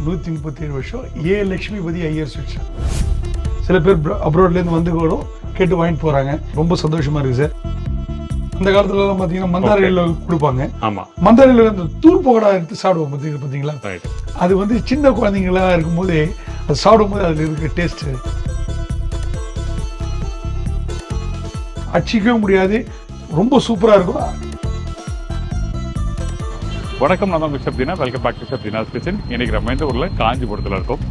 137 வருஷம் ஏ லட்சுமிபதி ஐயர் ஸ்வீட்ஸ். சில பேர் அப்ராட்லேருந்து வந்து கூட கேட்டு வாங்கிட்டு போகிறாங்க. ரொம்ப சந்தோஷமாக இருக்குது சார். அந்த காலத்துலலாம் பார்த்தீங்கன்னா மந்தாரையில் கொடுப்பாங்க. ஆமாம், மந்தாரையில் அந்த தூள் பகோடா எடுத்து சாப்பிடுவோம் பார்த்தீங்களா. அது வந்து சின்ன குழந்தைங்களா இருக்கும்போதே அது சாப்பிடும்போது அதில் இருக்கிற டேஸ்ட்டு அச்சிக்கவே முடியாது. ரொம்ப சூப்பராக இருக்கும். வணக்கம், நான் தான் mister Dheena. Welcome back to mister Dheena's kitchen. இன்னைக்கு நம்ம இந்த ஊரில் காஞ்சிபுரத்தில் இருக்கோம்.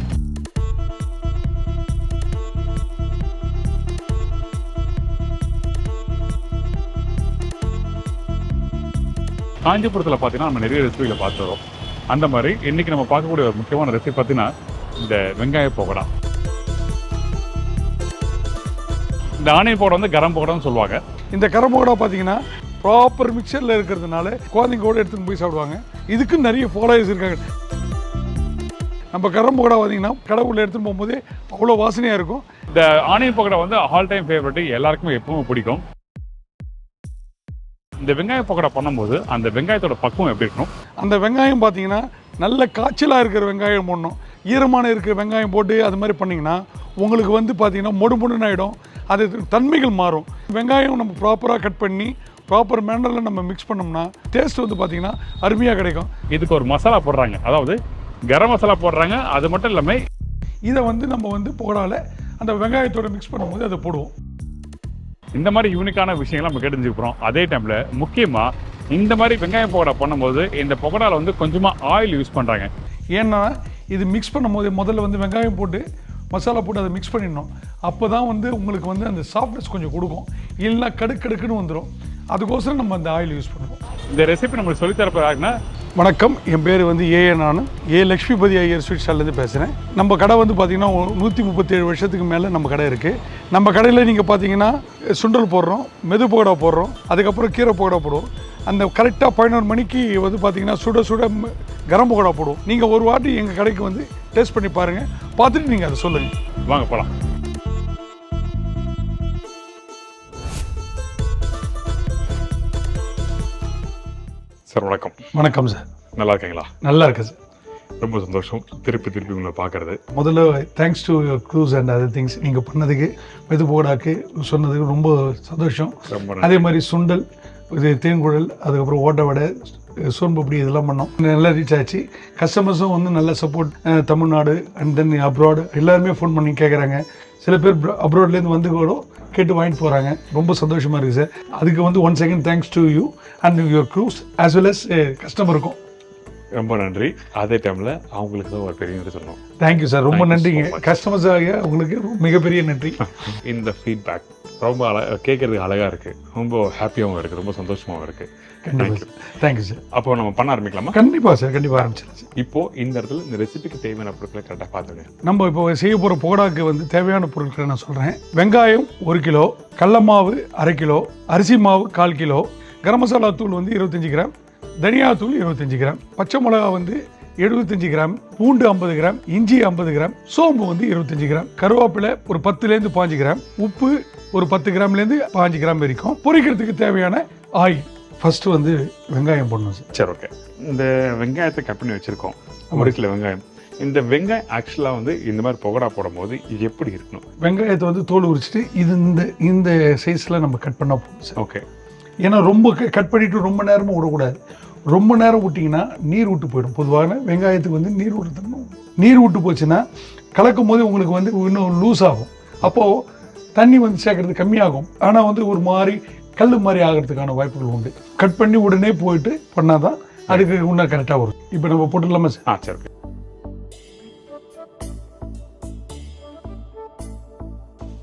காஞ்சிபுரத்தில் பார்த்தீங்கன்னா நம்ம நிறைய ரெசிபிகளை பார்த்து வரோம். அந்த மாதிரி இன்னைக்கு நம்ம பார்க்கக்கூடிய ஒரு முக்கியமான ரெசிபி பார்த்தீங்கன்னா இந்த வெங்காய பகோடா. இந்த ஆனியன் பகோடா வந்து கரம் பகோடான்னு சொல்லுவாங்க. இந்த கரம் பகோடா பார்த்தீங்கன்னா ப்ராப்பர் மிக்சரில் இருக்கிறதுனால குழந்தைங்க கூட எடுத்துகிட்டு போய் சாப்பிடுவாங்க. இதுக்கு நிறைய ஃபாலோவர்ஸ் இருக்காங்க. நம்ம கரம் பகோடா பார்த்தீங்கன்னா கடவுளில் எடுத்துகிட்டு போகும்போதே அவ்வளோ வாசனையாக இருக்கும். இந்த ஆனியன் பகோடா வந்து ஆல் டைம் ஃபேவரட், எல்லாருக்குமே எப்பவுமே பிடிக்கும். இந்த வெங்காய பகோடா பண்ணும்போது அந்த வெங்காயத்தோட பக்குவம் எப்படி இருக்கணும்? அந்த வெங்காயம் பார்த்தீங்கன்னா நல்ல காய்ச்சலாக இருக்கிற வெங்காயம் போடணும். ஈரமான இருக்கிற வெங்காயம் போட்டு அது மாதிரி பண்ணிங்கன்னா உங்களுக்கு வந்து பார்த்தீங்கன்னா மொடுன்னு ஆகிடும். அது தன்மைகள் மாறும். வெங்காயம் நம்ம ப்ராப்பராக கட் பண்ணி ப்ராப்பர் மேனரில் நம்ம மிக்ஸ் பண்ணோம்னா டேஸ்ட் வந்து பார்த்தீங்கன்னா அருமையாக கிடைக்கும். இதுக்கு ஒரு மசாலா போடுறாங்க, அதாவது கரம் மசாலா போடுறாங்க. அது மட்டும் இல்லாமல் இதை வந்து நம்ம வந்து பகோடாவில் அந்த வெங்காயத்தோட மிக்ஸ் பண்ணும்போது அதை போடுவோம். இந்த மாதிரி யூனிக்கான விஷயங்கள் நம்ம தெரிஞ்சுக்கிறோம். அதே டைமில் முக்கியமாக இந்த மாதிரி வெங்காயம் பகோடா பண்ணும்போது இந்த பகோடாவில் வந்து கொஞ்சமாக ஆயில் யூஸ் பண்ணுறாங்க. ஏன்னா இது மிக்ஸ் பண்ணும்போது முதல்ல வந்து வெங்காயம் போட்டு மசாலா போட்டு அதை மிக்ஸ் பண்ணிடணும். அப்போ தான் வந்து உங்களுக்கு வந்து அந்த சாஃப்ட்னஸ் கொஞ்சம் கொடுக்கும். இல்லைன்னா கடுக்குன்னு வந்துடும். அதுக்கோசரம் நம்ம அந்த ஆயில் யூஸ் பண்ணுவோம். இந்த ரெசிபி நம்மளுக்கு சொல்லித்தரப்போறாங்கன்னா, வணக்கம், என் பேர் வந்து நான் ஏ லட்சுமிபதி ஐயர் ஸ்வீட் ஸ்டால்லேருந்து பேசுகிறேன். நம்ம கடை வந்து பார்த்திங்கன்னா 137 வருஷத்துக்கு மேலே நம்ம கடை இருக்குது. நம்ம கடையில் நீங்கள் பார்த்தீங்கன்னா சுண்டல் போடுறோம், மெது பகோடா போடுறோம், அதுக்கப்புறம் கீரை பகோடா போடுவோம். அந்த கரெக்டாக 11 மணிக்கு வந்து பார்த்தீங்கன்னா சுட சுட கரம் பகோடா போடுவோம். நீங்கள் ஒரு வாட்டி எங்கள் கடைக்கு வந்து டேஸ்ட் பண்ணி பாருங்கள், பார்த்துட்டு நீங்கள் அதை சொல்லுங்கள். வாங்க போகலாம். சார் வணக்கம். வணக்கம் சார். நல்லா இருக்கீங்களா? நல்லா இருக்கு சார். ரொம்ப சந்தோஷம் திருப்பி உங்களை பார்க்கறது. முதல்ல thanks to your cruise and other things. நீங்கள் பண்ணதுக்கு மெது பகோடாக்கு சொன்னதுக்கு ரொம்ப சந்தோஷம். அதே மாதிரி சுண்டல், இது தேன்குழல், அதுக்கப்புறம் ஓட்ட வடை, சோன்பப்படி இதெல்லாம் பண்ணோம். நல்லா ரீச் ஆச்சு. கஸ்டமர்ஸும் வந்து நல்ல support. Tamil Nadu and then abroad எல்லாருமே ஃபோன் பண்ணி கேட்குறாங்க. சில பேர் அப்ராட்லேருந்து வந்து கூட கேட்டு வாங்கிட்டு போகிறாங்க. ரொம்ப சந்தோஷமாக இருக்குது சார். அதுக்கு வந்து one second thanks to you and your crews as well as கஸ்டமருக்கும் ரொம்ப நன்றி. அதே டைமில் அவங்களுக்கு தான் ஒரு பெரிய நன்றி சொல்லணும். Thank you sir. ரொம்ப நன்றிங்க. கஸ்டமர்ஸ் ஆகிய உங்களுக்கு மிகப்பெரிய நன்றி. இந்த ஃபீட்பேக் ரொம்ப கேட்கறதுக்கு அழகாக இருக்குது, ரொம்ப ஹாப்பியாகவும் இருக்குது, ரொம்ப சந்தோஷமாகவும் இருக்குது. Thank you sir. அப்போ நம்ம பண்ண ஆரம்பிக்கலாமா? கண்டிப்பாக சார், கண்டிப்பாக ஆரம்பிச்சிடலாம் சார். இப்போ இந்த இடத்துல இந்த ரெசிபிக்கு தேவையான பொருட்களை கரெக்டாக பார்த்துங்க. நம்ம இப்போ செய்ய போகிற பகோடாக்கு வந்து தேவையான பொருட்களை நான் சொல்கிறேன். வெங்காயம் 1 கிலோ, கடல மாவு 1/2 கிலோ, அரிசி மாவு 1/4 கிலோ, கரம் மசாலா தூள் வந்து 25 கிராம், தனியா தூள் 25 கிராம், பச்சை மிளகா வந்து 75 கிராம், பூண்டு 50 கிராம், இஞ்சி 50 கிராம், சோம்பு வந்து 25 கிராம், கருவேப்பிலை ஒரு 10லேருந்து 15 கிராம், உப்பு ஒரு 10 கிராம்லேருந்து 15 கிராம் வரைக்கும். பொரிக்கிறதுக்கு தேவையான ஆயில். ஃபர்ஸ்ட் வந்து வெங்காயம் போடணும் சார். சரி, ஓகே. இந்த வெங்காயத்தை கட் பண்ணி வச்சுருக்கோம், 1 கிலோ வெங்காயம். இந்த வெங்காயம் ஆக்சுவலாக வந்து இந்த மாதிரி பகோடா போடும் போது இது எப்படி இருக்கணும்? வெங்காயத்தை வந்து தோல் உரிச்சிட்டு இது இந்த சைஸில் நம்ம கட் பண்ணால் போதும் சார். ஓகே. ஏன்னா ரொம்ப கட் பண்ணிவிட்டு ரொம்ப நேரமும் விடக்கூடாது. ரொம்ப நேரம் விட்டிங்கன்னா நீர் விட்டு போயிடும். பொதுவான வெங்காயத்துக்கு வந்து நீர் விட்டு நீர் விட்டு போச்சுன்னா கலக்கும் போது உங்களுக்கு வந்து இன்னும் லூஸ் ஆகும். அப்போது தண்ணி வந்து சேர்க்கறது கம்மியாகும். ஆனால் வந்து ஒரு மாதிரி கல் மாதிரி ஆகிறதுக்கான வாய்ப்புகள் உண்டு. கட் பண்ணி உடனே போயிட்டு பண்ணால் தான் அதுக்கு இன்னும் கரெக்டாக வரும். இப்போ நம்ம போட்டுடலாமா சார்? சரி, ஓகே.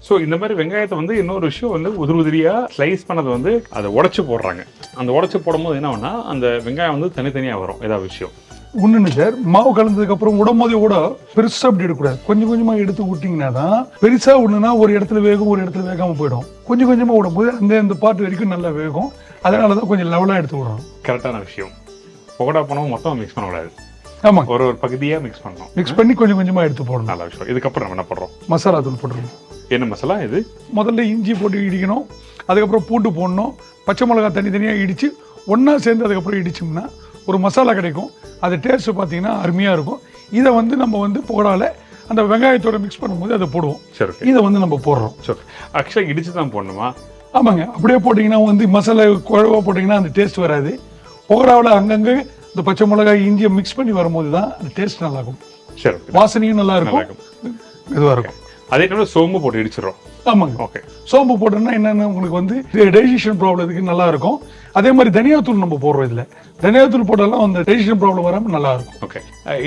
ஸோ இந்த மாதிரி வெங்காயத்தை வந்து இன்னொரு விஷயம் வந்து உதிரியாக ஸ்லைஸ் பண்ணது வந்து அதை உடச்சி போடுறாங்க. அந்த உடச்சி போடும்போது என்ன வேணா அந்த வெங்காயம் வந்து தனித்தனியாக வரும். ஏதாவது விஷயம் ஒன்றுன்னு சார், மாவு கலந்ததுக்கப்புறம் விடும்போதே கூட பெருசாக அப்படி எடுக்கக்கூடாது. கொஞ்சம் கொஞ்சமாக எடுத்து விட்டிங்கன்னா தான் பெருசாக விடணுன்னா ஒரு இடத்துல வேகும், ஒரு இடத்துல வேகாமல் போயிடும். கொஞ்சம் கொஞ்சமாக விடும்போது அந்த பார்ட் வரைக்கும் நல்லா வேகும். அதனால தான் கொஞ்சம் லெவலாக எடுத்து விடுறோம். கரெக்டான விஷயம். பகோடா பண்ணவும் மொத்தம் மிக்ஸ் பண்ணக்கூடாது. ஆமாம், ஒரு பகுதியாக மிக்ஸ் பண்ணணும். மிக்ஸ் பண்ணி கொஞ்சம் கொஞ்சமாக எடுத்து போடணும். நல்ல விஷயம். இதுக்கப்புறம் நம்ம என்ன பண்ணுறோம்? மசாலா தூள் போட்டுருவோம். என்ன மசாலா இது? முதல்ல இஞ்சி போட்டு இடிக்கணும், அதுக்கப்புறம் பூண்டு போடணும், பச்சை மிளகாய் தனித்தனியாக இடித்து ஒன்றா சேர்ந்து அதுக்கப்புறம் இடிச்சோம்னா ஒரு மசாலா கிடைக்கும். அது டேஸ்ட்டு பார்த்தீங்கன்னா அருமையாக இருக்கும். இதை வந்து நம்ம வந்து போடால அந்த வெங்காயத்தோட மிக்ஸ் பண்ணும்போது அதை போடுவோம். சரி, இதை வந்து நம்ம போடுறோம். சரி. ஆக்சுவலாக இடிச்சு தான் போடணுமா? ஆமாங்க, அப்படியே போட்டிங்கன்னா வந்து மசாலா குழவா போட்டிங்கன்னா அந்த டேஸ்ட் வராது. பக்கோடாவில் அங்கங்கே இந்த பச்சை மிளகாய் இஞ்சியை மிக்ஸ் பண்ணி வரும்போது தான் அந்த டேஸ்ட் நல்லாயிருக்கும். சரி, வாசனையும் நல்லா இருக்கும், இதுவாக இருக்கும். அதே டைமில் சோம்பு போட்டு இடிச்சிடறோம். ஆமாங்க. ஓகே. சோம்பு போட்டோம்னா என்னென்ன உங்களுக்கு வந்து டைஜஷன் ப்ராப்ளத்துக்கு நல்லா இருக்கும். அதே மாதிரி தனியாத்தூள் நம்ம போடுறோம். இதில் தனியாத்தூள் போட்டாலும் அந்த டைஜஷன் ப்ராப்ளம் வராமல் நல்லா இருக்கும். ஓகே.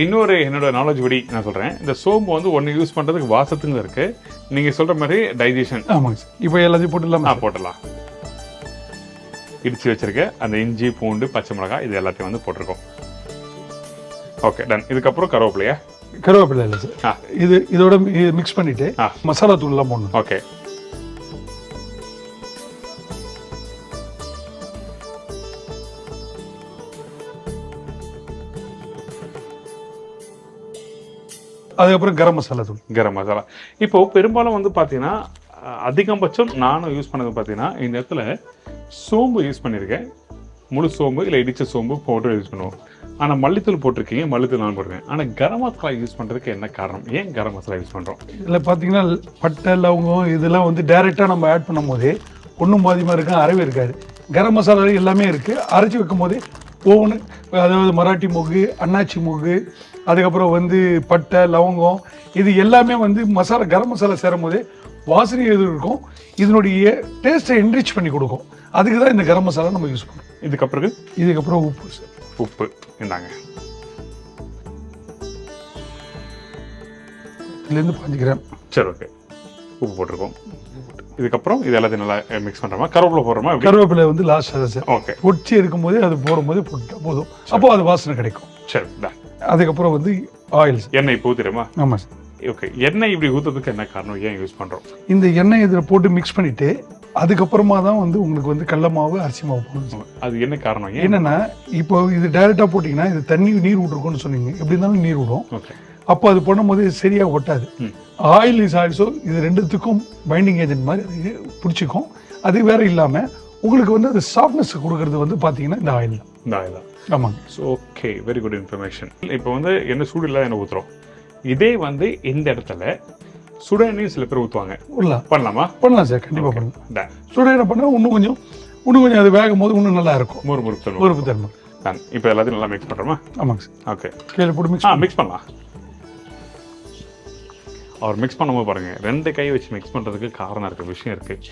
இன்னொரு என்னோட நாலேஜ் படி நான் சொல்கிறேன், இந்த சோம்பு வந்து ஒன்று யூஸ் பண்ணுறதுக்கு வாசத்துங்க இருக்கு, நீங்கள் சொல்கிற மாதிரி டைஜஷன். ஆமாங்க சார். இப்போ எல்லாத்தையும் போட்டுடலாம். போட்டுடலாம். இடிச்சு வச்சிருக்க அந்த இஞ்சி பூண்டு பச்சை மிளகாய் இது எல்லாத்தையும் வந்து போட்டிருக்கோம். Okay, done. இதுக்கப்புறம் கருவேப்பிலையா? கருவேப்பிலை இல்லை சார், இதோட மிக்ஸ் பண்ணிட்டு மசாலா தூள்லாம் போடணும். ஓகே. அதுக்கப்புறம் கரம் மசாலா தூள். கரம் மசாலா இப்போ பெரும்பாலும் வந்து பார்த்தீங்கன்னா அதிகபட்சம் நானும் யூஸ் பண்ணது பார்த்தீங்கன்னா இந்த இடத்துல சோம்பு யூஸ் பண்ணியிருக்கேன். முழு சோம்பு இல்லை இடித்த சோம்பு பவுடர் யூஸ் பண்ணுவோம். ஆனால் மல்லித்தூள் போட்டிருக்கீங்க, மல்லித்தூள் நான் போட்டிருக்கேன். ஆனால் கரம் மசாலா யூஸ் பண்ணுறதுக்கு என்ன காரணம்? ஏன் கரம் மசாலா யூஸ் பண்ணுறோம்? இதில் பார்த்தீங்கன்னா பட்டை லவங்கம் இதெல்லாம் வந்து டைரெக்டாக நம்ம ஆட் பண்ணும் போதே ஒன்றும் பாதிமாக இருக்கும், அரைவே இருக்காது. கரம் மசாலா எல்லாமே இருக்குது. அரைச்சி வைக்கும் போதே ஒவ்வொன்று, அதாவது மராட்டி மொகு, அன்னாச்சி மொகு, அதுக்கப்புறம் வந்து பட்டை லவங்கம், இது எல்லாமே வந்து மசாலா கரம் மசாலா சேரும் போதே வாசனை எது இருக்கும், இதனுடைய டேஸ்ட்டை என்ரிச் பண்ணி கொடுக்கும். அதுக்கு தான் இந்த கரம் மசாலா நம்ம யூஸ் பண்ணுறோம். இதுக்கப்புறம் உப்பு சார். உப்பு இந்தாங்க. இதுலேருந்து 5 கிராம். சரி, ஓகே. உப்பு போட்டிருக்கோம். இதுக்கப்புறம் இது எல்லாத்தையும் நல்லா மிக்ஸ் பண்ணுறோமா? கருவேப்பிலை போடுறோமா? கருவேப்பிலை வந்து லாஸ்ட் சார். ஓகே. பொடிச்சு இருக்கும்போது அது போடும்போது போட்டா போதும், அப்போ அது வாசனை கிடைக்கும். சரி, அதுக்கப்புறம் வந்து ஆயில், எண்ணெய் இப்போ ஊற்றிடுமா? ஆமாம் சார். ஓகே. எண்ணெய் இப்படி ஊற்றுறதுக்கு என்ன காரணம்? ஏன் யூஸ் பண்ணுறோம்? இந்த எண்ணெய் இதில் போட்டு மிக்ஸ் பண்ணிவிட்டு அதுக்கப்புறமா தான் வந்து உங்களுக்கு வந்து கடல மாவு அரிசி மாவு போடணும். அது என்ன காரணம்? என்னென்னா இப்போ இது டைரெக்டாக போட்டிங்கன்னா இது தண்ணி நீர் விட்ருக்கும்னு சொன்னீங்க, எப்படி இருந்தாலும் நீர் விடும். ஓகே. அப்போ அது பண்ணும்போது இது சரியாக ஒட்டாது. ஆயில் இஸ் ஆல்சோ இது ரெண்டுத்துக்கும் பைண்டிங் ஏஜென்ட் மாதிரி அது பிடிச்சிக்கும். அது வேற இல்லாமல் உங்களுக்கு வந்து அது சாஃப்ட்னஸ் கொடுக்கறது வந்து பார்த்தீங்கன்னா இந்த ஆயில் தான். இந்த ஆயில் தான். ஆமாங்க. Okay, very good information. இப்போ வந்து என்ன சூடு இல்லாத என்ன ஊற்றுறோம். இதே வந்து இந்த இடத்துல சுட எண்ணெயும் சில பேர் ஊற்றுவாங்க. பண்ணலாமா? பண்ணலாம் சார், கண்டிப்பாக பண்ணலாம். சுட எண்ணெய் பண்ணால் இன்னும் கொஞ்சம் அது வேகும் போது இன்னும் நல்லா இருக்கும். முறுப்பு தன்மை. இப்போ எல்லாத்தையும் நல்லா மிக்ஸ் பண்ணுறோமா? ஆமாங்க சார். ஓகே. கீழே போட்டு மிக்ஸ் பண்ணலாம். அவர் மிக்ஸ் பண்ணும்போது பாருங்க, 2 கை வச்சு மிக்ஸ் பண்ணுறதுக்கு காரணம் இருக்குது, விஷயம் இருக்குது.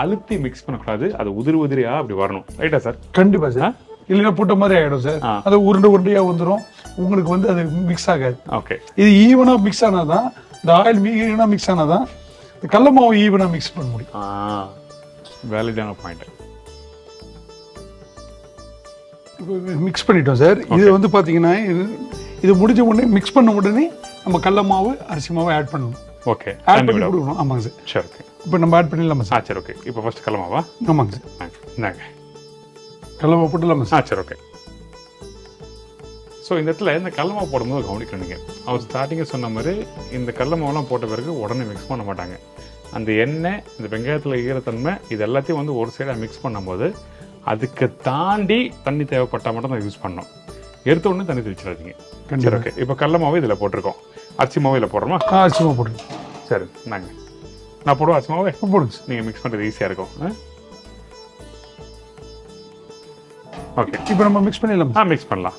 அழுத்தி மிக்ஸ் பண்ணக்கூடாது, அது உதிரியா அப்படி வரணும். ரைட்டா சார்? கண்டிப்பாக சார். இல்லைன்னா புட்ட மாதிரி ஆகிடும் சார். அது உருண்டையாக வந்துடும், உங்களுக்கு வந்து அது மிக்ஸ் ஆகாது. ஓகே. இது ஈவனாக மிக்ஸ் ஆனாதான், இந்த ஆயில் ஈவனாக மிக்ஸ் ஆனாதான் கடல மாவு ஈவனாக மிக்ஸ் பண்ண முடியும். வேலிடான பாயிண்ட். இப்போ மிக்ஸ் பண்ணிட்டோம் சார். இது வந்து பார்த்தீங்கன்னா இது முடிஞ்ச உடனே மிக்ஸ் பண்ண உடனே நம்ம கடல மாவு அரிசி மாவு ஆட் பண்ணணும். ஓகே. ஆட் பண்ணி கொடுக்கணும். ஆமாங்க சார். சரி, ஓகே. இப்போ நம்ம ஆட் பண்ணிடலாமா சார்? சரி, ஓகே. இப்போ ஃபர்ஸ்ட் கடல மாவா? ஆமாங்க சார். இந்தாங்க. கடல மாவு போட்டுடலாமா சார்? சரி, ஓகே. ஸோ இந்த இடத்துல இந்த கடல மாவு போடும்போது கவனிக்கணுங்க. அவர் ஸ்டார்டிங்கில் சொன்ன மாதிரி இந்த கடல மாவுலாம் போட்ட பிறகு உடனே மிக்ஸ் பண்ண மாட்டாங்க. அந்த எண்ணெய், இந்த வெங்காயத்தில் ஈரத்தன்மை, இது எல்லாத்தையும் வந்து ஒரு சைடாக மிக்ஸ் பண்ணும்போது அதுக்கு தாண்டி தண்ணி தேவைப்பட்டால் மட்டும் தான் யூஸ் பண்ணணும். எடுத்த உடனே தண்ணி தெளிச்சிடாதீங்க. சரி, ஓகே. இப்போ கடல மாவு இதில் போட்டிருக்கோம். அரிசி மாவு இதில் போடுறோமா? அரிசி மாவு போடுங்க. சரி, நாங்கள் நான் போடுவோம். அரிசி மாவே போடுங்க. நீங்கள் மிக்ஸ் பண்ணுறது ஈஸியாக இருக்கும். ஓகே. இப்போ நம்ம மிக்ஸ் பண்ணிடலாம். மிக்ஸ் பண்ணலாம்.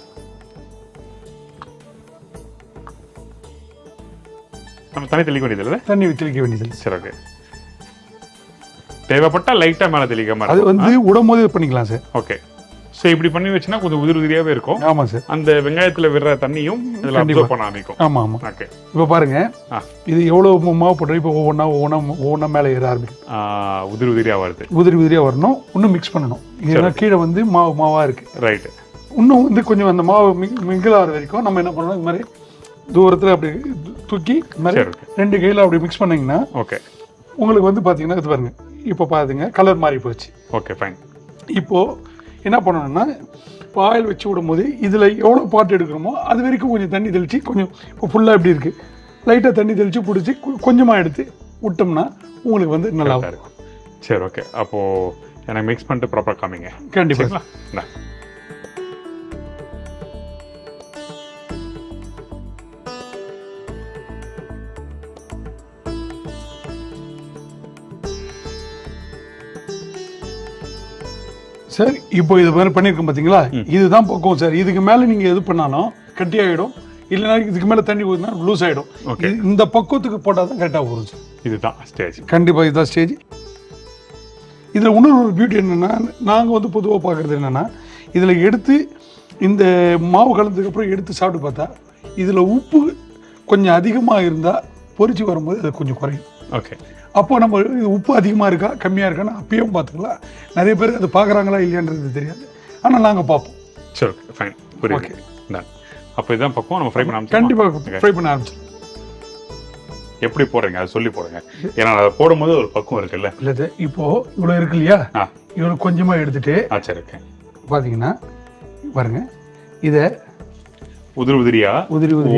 நம்ம தண்ணி தெளிக்க வேண்டியதில்லை? தண்ணி தெளிக்க வேண்டியதில்லை. சரி, ஓகே. தேவைப்பட்டா லைட்டாக மேலே தெளிக்க மாதிரி அது வந்து உடம்போது பண்ணிக்கலாம் சார். ஓகே. ஸோ இப்படி பண்ணி வச்சுன்னா கொஞ்சம் உதிரியாகவே இருக்கும். ஆமாம் சார். அந்த வெங்காயத்தில் விடுற தண்ணியும் இதில் அப்சர்வ் பண்ண ஆரம்பிக்கும். ஆமாம். ஓகே. இப்போ பாருங்க, இது எவ்வளோ மாவு போடுறோம். இப்போ ஒவ்வொன்றா மேலே ஏற ஆரம்பிக்கும். உதிரியாக வருது. உதிரியாக வரணும். இன்னும் மிக்ஸ் பண்ணணும். ஏன்னா கீழே வந்து மாவாக இருக்கு. ரைட்டு. இன்னும் வந்து கொஞ்சம் அந்த மாவு மிங்கிள் ஆகிற வரைக்கும் நம்ம என்ன பண்ணணும், இது மாதிரி தூரத்தில் அப்படி தூக்கி இது மாதிரி 2 கையில் அப்படி மிக்ஸ் பண்ணிங்கன்னா ஓகே உங்களுக்கு வந்து பார்த்தீங்கன்னா இது பாருங்க, இப்போ பாருங்க கலர் மாறி போச்சு. Okay, fine. இப்போது என்ன பண்ணணும்னா, இப்போ ஆயில் வச்சு விடும்போது இதில் எவ்வளோ பாட்டு எடுக்கிறோமோ அது வரைக்கும் கொஞ்சம் தண்ணி தெளித்து, கொஞ்சம் இப்போ ஃபுல்லாக எப்படி இருக்குது லைட்டாக தண்ணி தெளித்து பிடிச்சி கொஞ்சமாக எடுத்து விட்டோம்னா உங்களுக்கு வந்து நல்லா இருக்கும். சரி, ஓகே. அப்போது எனக்கு மிக்ஸ் பண்ணிட்டு ப்ராப்பராக காமிங்க. கண்டிப்பாக. சார் இப்போ இது மாதிரி பண்ணியிருக்கோம் பார்த்தீங்களா, இதுதான் பக்குவம் சார். இதுக்கு மேலே நீங்கள் எது பண்ணாலும் கட்டி ஆகிடும், இல்லைனா இதுக்கு மேலே தண்ணி ஊற்றினா லூஸ் ஆகிடும். இந்த பக்குவத்துக்கு போட்டால் தான் கரெக்டாக வரும் சார். இதுதான் ஸ்டேஜ். கண்டிப்பாக இதுதான் ஸ்டேஜ். இதில் இன்னொரு பியூட்டி என்னென்னா, நாங்கள் வந்து பொதுவாக பார்க்குறது என்னென்னா, இதில் எடுத்து இந்த மாவு கலந்ததுக்கப்புறம் எடுத்து சாப்பிட்டு பார்த்தா இதில் உப்பு கொஞ்சம் அதிகமாக இருந்தால் பொரிச்சு வரும்போது அது கொஞ்சம் குறையும். ஓகே, அப்போ நம்ம உப்பு அதிகமாக இருக்கா கம்மியாக இருக்கான்னு அப்பயும் பார்த்துக்கலாம். நிறைய பேர் அது பார்க்குறாங்களா இல்லையான்றது தெரியாது, ஆனால் நாங்கள் பார்ப்போம். சரி, ஓகே, ஃபைன், ஓகே. அப்போ இதுதான் பக்கம் நம்ம ஃப்ரை பண்ண ஆரம்பிச்சு. கண்டிப்பாக ஃப்ரை பண்ண ஆரம்பிச்சு. எப்படி போடுறீங்க அதை சொல்லி போடுங்க, ஏன்னா அதை போடும்போது ஒரு பக்கம் இருக்குல்ல. இல்லை சார், இப்போது இவ்வளோ இருக்கு இல்லையா, இவ்வளோ கொஞ்சமாக எடுத்துகிட்டு சரி, ஓகே, பார்த்தீங்கன்னா பாருங்க, இதை உதிரியா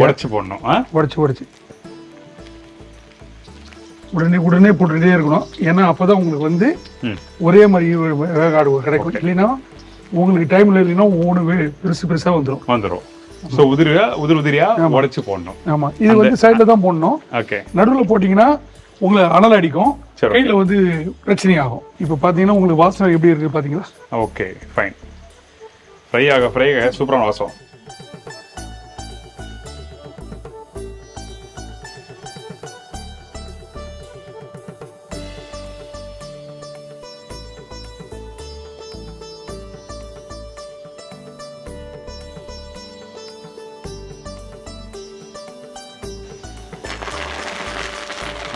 உடைச்சு போடணும். உடைச்சு உடனே போட்டுகிட்டே இருக்கணும். ஏன்னா அப்போதான் உங்களுக்கு வந்து ஒரே மாதிரி வேகாடு கிடைக்கும். இல்லைன்னா உங்களுக்கு டைம்ல இல்லைன்னா ஒவ்வொன்று பெருசாக வந்துடும். ஸோ உதிரியா உடைச்சு போடணும். ஆமாம், இது வந்து சைடில் தான் போடணும். ஓகே, நடுவில் போட்டிங்கன்னா உங்களை அனல் அடிக்கும், கையில் வந்து பிரச்சனையாகும். இப்போ பார்த்தீங்கன்னா உங்களுக்கு வாசனை எப்படி இருக்குது பார்த்தீங்களா? Okay, fine. ஃப்ரை ஆக சூப்பரான வாசம்.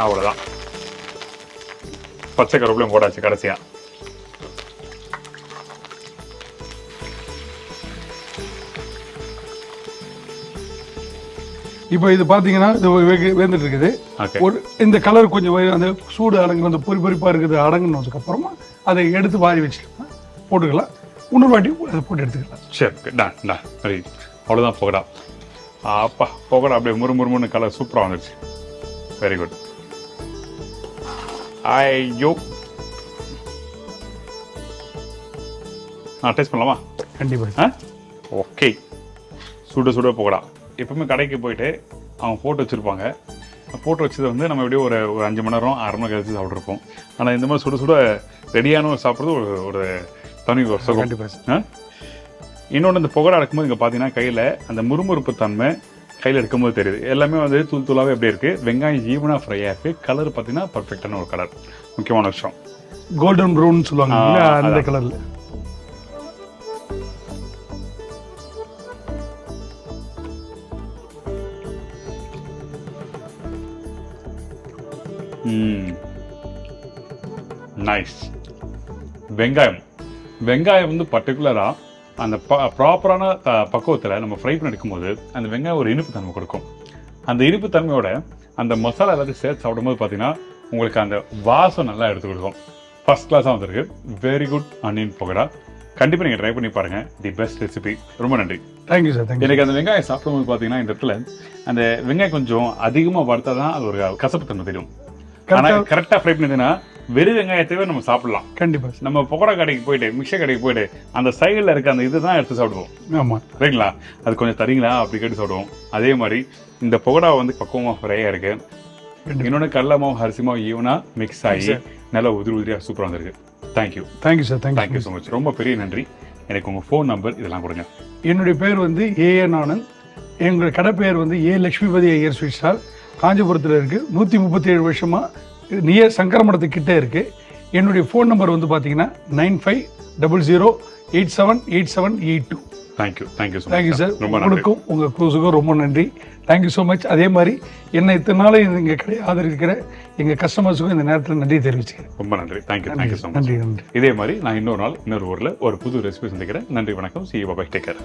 அவ்வளோதான், பச்சை கருவேப்பிலையும் போடாச்சு கடைசியா. இப்போ இது பார்த்தீங்கன்னா இது வேந்துட்டு இருக்குது. ஒரு இந்த கலர் கொஞ்சம் அந்த சூடு அடங்கு, அந்த பொறிப்பா இருக்குது அடங்குனதுக்கு அப்புறமா அதை எடுத்து வாரி வச்சுக்கலாம், போட்டுக்கலாம். இன்னொரு வாட்டி அதை போட்டு எடுத்துக்கலாம். சரி, டன் சரி, அவ்வளோதான் பகோடா. அப்பா, பகோடா அப்படியே முறுமுறுன்னு கலர் சூப்பராக வந்துருச்சு. Very good. ஐயோ, டேஸ்ட் பண்ணலாமா? கண்டிப்பாக. ஓகே, சுட பகோடா. எப்பவுமே கடைக்கு போயிட்டு அவங்க போட்டு வச்சுருப்பாங்க. போட்டு வச்சதை வந்து நம்ம எப்படியும் ஒரு 5 மணி நேரம் 6 மணி நேரம் கழிச்சு சாப்பிட்ருப்போம். ஆனால் இந்த மாதிரி சுட ரெடியான சாப்பிட்றது ஒரு தனி ஒரு சுகம். கண்டிப்பாக. இன்னொன்று, இந்த பகோடா எடுக்கும்போது இங்கே பார்த்தீங்கன்னா கையில் அந்த முறுமுறுப்பு தன்மை கையில் எடுக்கும்போது தெரியுது. எல்லாமே வந்து தூளாகவே எப்படி இருக்குது. வெங்காயம் ஈவனாக ஃப்ரையாக இருக்குது. கலர் பார்த்தீங்கன்னா பர்ஃபெக்டான ஒரு கலர். முக்கியமான விஷயம், கோல்டன் ப்ரௌன் சொல்லுவாங்க அந்த கலரில். நைஸ். வெங்காயம் வந்து பர்டிகுலராக அந்த ப்ராப்பரான பக்குவத்தில் நம்ம ஃப்ரை பண்ணி எடுக்கும்போது அந்த வெங்காயம் ஒரு இனிப்பு தன்மை கொடுக்கும். அந்த இனிப்பு தன்மையோட அந்த மசாலா எல்லாத்தையும் சேர்த்து சாப்பிடும்போது பார்த்தீங்கன்னா உங்களுக்கு அந்த வாசம் நல்லா எடுத்து கொடுக்கும். ஃபர்ஸ்ட் கிளாஸாக வந்திருக்கு. Very good onion pakoda. கண்டிப்பாக நீங்கள் ட்ரை பண்ணி பாருங்கள். The best recipe. ரொம்ப நன்றி. Thank you sir. எனக்கு அந்த வெங்காயம் சாப்பிடும்போது பார்த்தீங்கன்னா இந்த இடத்துல அந்த வெங்காயம் கொஞ்சம் அதிகமாக வறுத்தா தான் அது ஒரு கசப்பு தன்மை தெரியும். ஆனால் கரெக்டாக ஃப்ரை பண்ணிதுன்னா வெறும் வெங்காயத்தையே நம்ம சாப்பிடலாம். கண்டிப்பாக. நம்ம பக்கோடா கடைக்கு போயிட்டு மிக்சர் கடைக்கு போயிட்டு அந்த சைடில் இருக்க அந்த இதுதான் எடுத்து சாப்பிடுவோம். ஆமாம், ரைங்களா? அது கொஞ்சம் தரீங்களா அப்படி கேட்டு சாப்பிடுவோம். அதே மாதிரி இந்த பக்கோடா வந்து பக்குவமாக ஃப்ரையாக இருக்கு. இன்னொன்று கடலை மாவு அரிசி மாவு ஈவனாக மிக்ஸ் ஆகி நல்லா உதிரியாக சூப்பராக வந்துருக்கு. Thank you sir. Thank you so much. ரொம்ப பெரிய நன்றி. எனக்கு உங்கள் ஃபோன் நம்பர் இதெல்லாம் கொடுங்க. என்னுடைய பேர் வந்து ஏஎன் ஆனந்த். எங்களுடைய கடை பேர் வந்து ஏ லட்சுமிபதி ஐயர் ஸ்வீட் ஸ்டால், காஞ்சிபுரத்தில் இருக்குது. 137 வருஷமாக நியர் சங்கரமடத்துக்கிட்ட இருக்குது. என்னுடைய ஃபோன் நம்பர் வந்து பார்த்தீங்கன்னா 9500878782. Thank you so much. Thank you sir. உங்களுக்கும் உங்கள் க்ரூஸுக்கும் ரொம்ப நன்றி. Thank you so much. அதே மாதிரி என்னை இத்தனை நாள் எங்கள் கடையை ஆதரிக்கிற எங்கள் கஸ்டமர்ஸுக்கும் இந்த நேரத்தில் நன்றி தெரிவிச்சுக்கிறேன். ரொம்ப நன்றி. Thank you so much. நன்றி. இதே மாதிரி நான் இன்னொரு நாள் இன்னொரு ஊரில் ஒரு புது ரெசிபி சந்திக்கிறேன். நன்றி, வணக்கம். See you, bye-bye. Take care.